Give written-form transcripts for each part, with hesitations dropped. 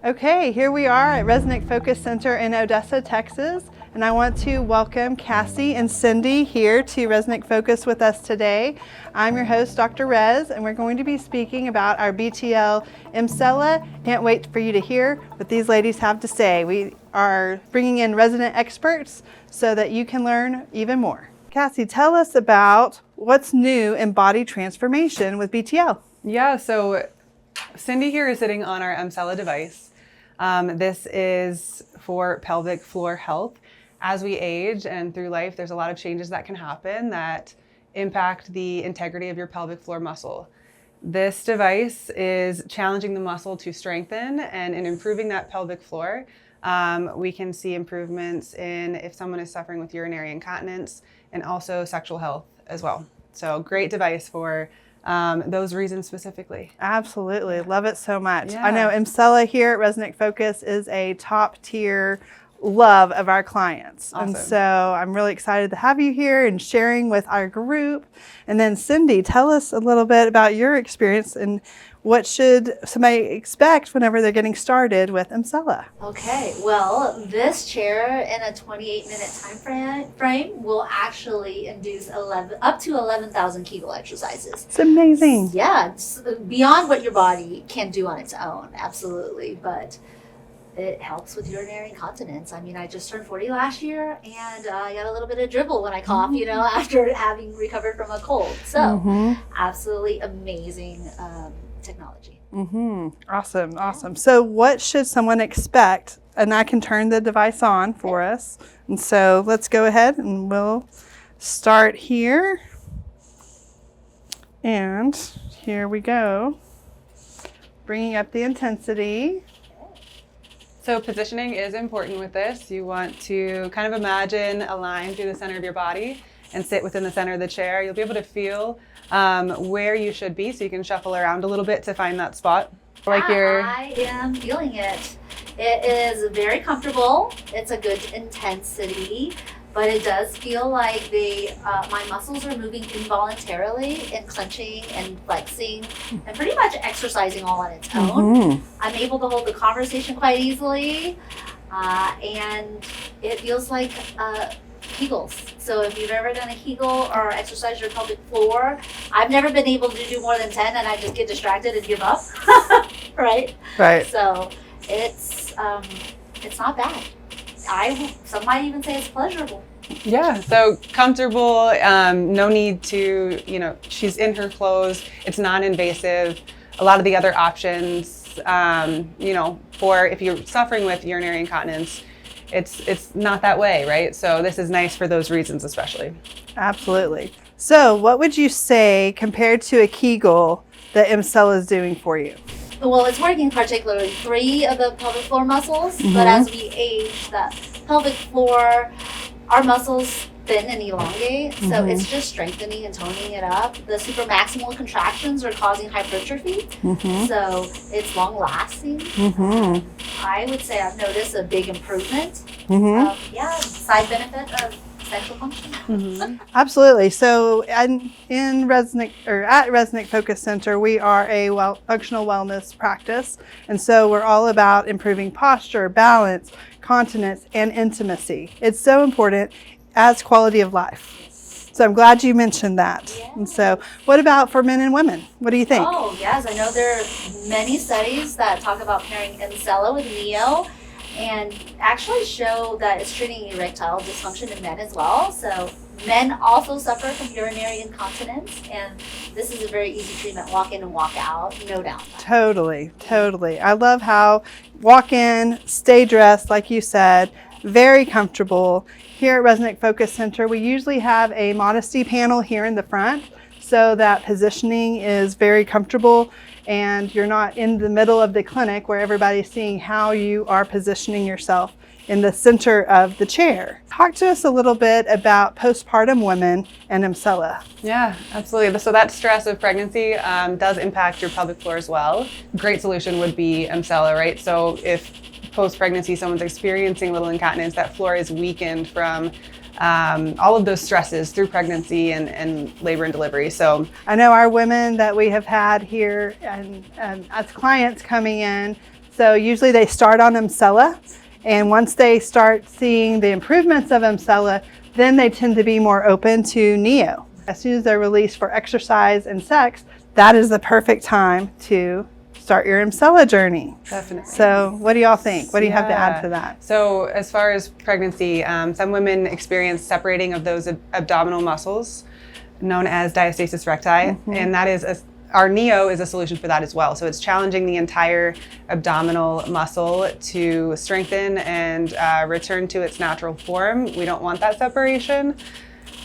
Okay, here we are at Resnick Focus Center in Odessa, Texas, and I want to welcome Cassie and Cindy here to Resnick Focus with us today. I'm your host, Dr. Rez, and we're going to be speaking about our BTL Emsella. Can't wait for you to hear what these ladies have to say. We are bringing in resident experts so that you can learn even more. Cassie, tell us about what's new in body transformation with BTL. Yeah, so Cindy here is sitting on our Emsella device. This is for pelvic floor health. As we age and through life, there's a lot of changes that can happen that impact the integrity of your pelvic floor muscle. This device is challenging the muscle to strengthen, and in improving that pelvic floor, we can see improvements in if someone is suffering with urinary incontinence and also sexual health as well. So great device for those reasons specifically. Absolutely. Love it so much. Yeah. I know Emsella here at Resnick Focus is a top tier love of our clients. Awesome. And so I'm really excited to have you here and sharing with our group. And then Cindy, tell us a little bit about your experience and what should somebody expect whenever they're getting started with Emsella? Okay, well, this chair in a 28-minute time frame will actually induce up to 11,000 Kegel exercises. It's amazing. Yeah, it's beyond what your body can do on its own, absolutely. But it helps with urinary incontinence. I mean, I just turned 40 last year, and I got a little bit of dribble when I cough, after having recovered from a cold. So, absolutely amazing technology. Awesome. So what should someone expect? And I can turn the device on for us. And so let's go ahead and we'll start here. And here we go. Bringing up the intensity. So positioning is important with this. You want to kind of imagine a line through the center of your body and sit within the center of the chair. You'll be able to feel where you should be, so you can shuffle around a little bit to find that spot. I am feeling it. It is very comfortable. It's a good intensity, but it does feel like my muscles are moving involuntarily and clenching and flexing and pretty much exercising all on its own. I'm able to hold the conversation quite easily, and it feels like Kegels. So if you've ever done a Kegel or exercise your pelvic floor, I've never been able to do more than 10 and I just get distracted and give up. Right? So it's not bad. Some might even say it's pleasurable. Yeah, so comfortable, no need to, she's in her clothes, it's non-invasive. A lot of the other options, for if you're suffering with urinary incontinence, it's not that way, right? So this is nice for those reasons especially. Absolutely. So what would you say compared to a Kegel that Emsella is doing for you? Well, it's working particularly 3 of the pelvic floor muscles, but as we age, the pelvic floor, our muscles thin and elongate, so it's just strengthening and toning it up. The supramaximal contractions are causing hypertrophy, so it's long lasting. I would say I've noticed a big improvement. Side benefit of sexual function. Absolutely. So in Resnick, or at Resnick Focus Center, we are a functional wellness practice, and so we're all about improving posture, balance, continence, and intimacy. It's so important as quality of life. So I'm glad you mentioned that. Yeah. And so what about for men and women? What do you think? Oh, yes. I know there are many studies that talk about pairing Emsella with Neo and actually show that it's treating erectile dysfunction in men as well. So men also suffer from urinary incontinence, and this is a very easy treatment. Walk in and walk out, no downtime. Totally. I love how walk in, stay dressed, like you said, very comfortable. Here at Resnick Focus Center, we usually have a modesty panel here in the front so that positioning is very comfortable and you're not in the middle of the clinic where everybody's seeing how you are positioning yourself in the center of the chair. Talk to us a little bit about postpartum women and Emsella. Yeah, absolutely. So that stress of pregnancy does impact your pelvic floor as well. Great solution would be Emsella, right? So if post-pregnancy someone's experiencing little incontinence, that floor is weakened from all of those stresses through pregnancy and labor and delivery. So I know our women that we have had here and as clients coming in So usually they start on Emsella, and once they start seeing the improvements of Emsella, then they tend to be more open to Neo. As soon as they're released for exercise and sex, that is the perfect time to start your Emsella journey. Definitely. So what do y'all think? What do you have to add to that? So as far as pregnancy, some women experience separating of those abdominal muscles known as diastasis recti, and that is our Neo is a solution for that as well. So it's challenging the entire abdominal muscle to strengthen and return to its natural form. We don't want that separation.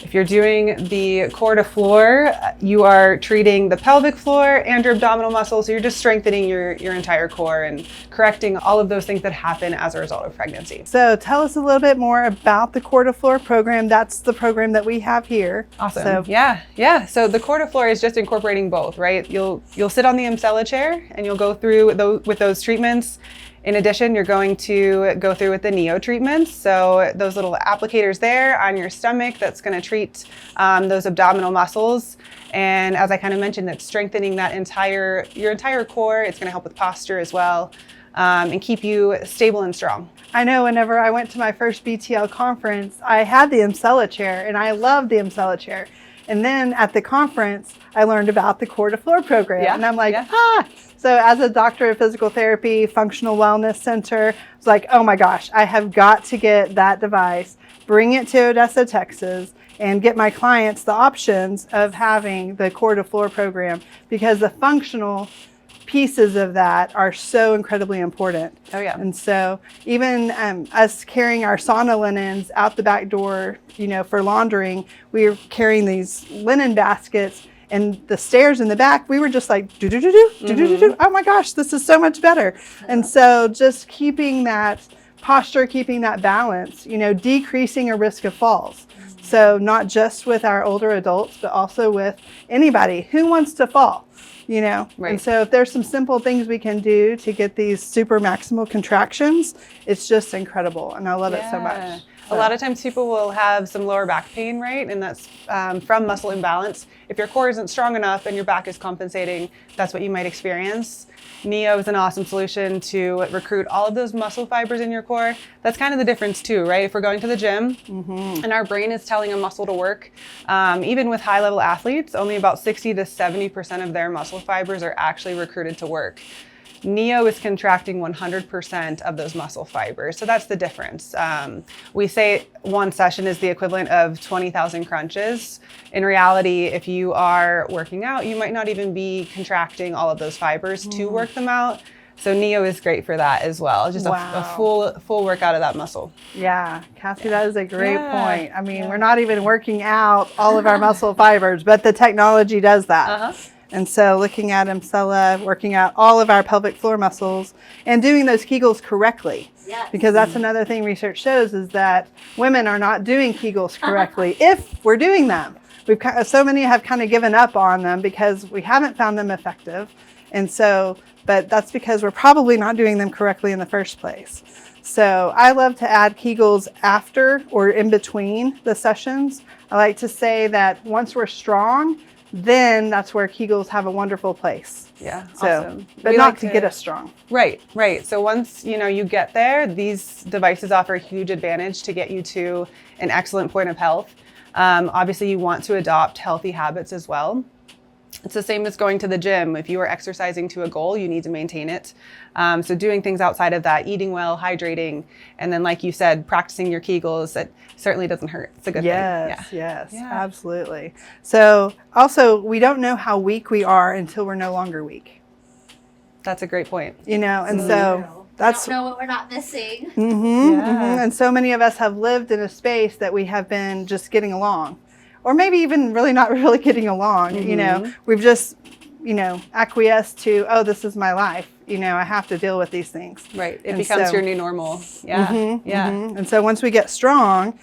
If you're doing the core to floor, you are treating the pelvic floor and your abdominal muscles. So you're just strengthening your entire core and correcting all of those things that happen as a result of pregnancy. So tell us a little bit more about the core to floor program. That's the program that we have here. Awesome. So, yeah. So the core to floor is just incorporating both, right? You'll sit on the Emsella chair and you'll go through with those treatments. In addition, you're going to go through with the Neo treatments. So those little applicators there on your stomach, that's going to treat those abdominal muscles. And as I kind of mentioned, that's strengthening your entire core. It's going to help with posture as well, and keep you stable and strong. I know whenever I went to my first BTL conference, I had the Emsella chair, and I loved the Emsella chair. And then at the conference, I learned about the core to floor program. Yeah, and I'm like, yeah. So as a doctor of physical therapy, functional wellness center, I was like, oh my gosh, I have got to get that device, bring it to Odessa, Texas, and get my clients the options of having the core to floor program, because the functional pieces of that are so incredibly important. Oh yeah. And so even us carrying our sauna linens out the back door, for laundering, we were carrying these linen baskets, and the stairs in the back, we were just like, oh my gosh, this is so much better. And so just keeping that posture, keeping that balance, decreasing a risk of falls. So not just with our older adults, but also with anybody who wants to fall, Right. And so if there's some simple things we can do to get these super maximal contractions, it's just incredible. And I love it so much. A lot of times people will have some lower back pain, right? And that's from muscle imbalance. If your core isn't strong enough and your back is compensating, that's what you might experience. Neo is an awesome solution to recruit all of those muscle fibers in your core. That's kind of the difference too, right? If we're going to the gym and our brain is telling a muscle to work, even with high level athletes, only about 60 to 70% of their muscle fibers are actually recruited to work. Neo is contracting 100% of those muscle fibers. So that's the difference. We say one session is the equivalent of 20,000 crunches. In reality, if you are working out, you might not even be contracting all of those fibers to work them out. So Neo is great for that as well. Just a full workout of that muscle. Yeah, Cassie, that is a great point. I mean, we're not even working out all of our muscle fibers, but the technology does that. And so looking at Emsella, working out all of our pelvic floor muscles and doing those Kegels correctly. Yes. Because that's another thing research shows, is that women are not doing Kegels correctly if we're doing them. So many have kind of given up on them because we haven't found them effective. And so, but that's because we're probably not doing them correctly in the first place. So I love to add Kegels after or in between the sessions. I like to say that once we're strong, then that's where Kegels have a wonderful place. Yeah, so, awesome. But We not like to get us strong. Right. So once you get there, these devices offer a huge advantage to get you to an excellent point of health. Obviously, you want to adopt healthy habits as well. It's the same as going to the gym. If you are exercising to a goal, you need to maintain it. So doing things outside of that, eating well, hydrating, and then like you said, practicing your Kegels, that certainly doesn't hurt. It's a good thing. Yes, absolutely. So also, we don't know how weak we are until we're no longer weak. That's a great point. And so that's... We don't know what we're not missing. And so many of us have lived in a space that we have been just getting along. Or maybe even really not really getting along, we've just, acquiesced to, oh, this is my life. I have to deal with these things. Right. It becomes your new normal. And so once we get strong,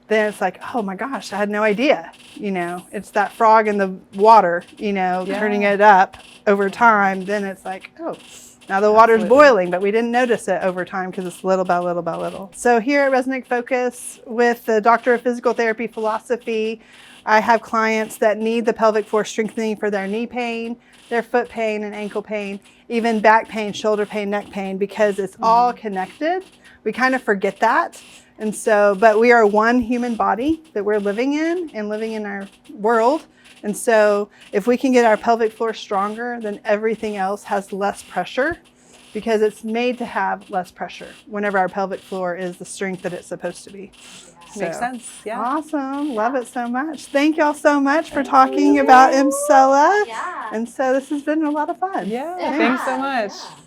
then it's like, oh my gosh, I had no idea. It's that frog in the water, turning it up over time. Then it's like, oh, now the water's boiling, but we didn't notice it over time because it's little by little by little. So here at Resonate Focus with the Doctor of Physical Therapy Philosophy, I have clients that need the pelvic floor strengthening for their knee pain, their foot pain and ankle pain, even back pain, shoulder pain, neck pain, because it's all connected. We kind of forget that. And so, but we are one human body that we're living in and living in our world. And so if we can get our pelvic floor stronger, then everything else has less pressure, because it's made to have less pressure whenever our pelvic floor is the strength that it's supposed to be. Makes sense. Yeah. Awesome. Love it so much. Thank y'all so much for talking about Emsella. Yeah. And so this has been a lot of fun. Yeah. Yeah. Thanks so much. Yeah.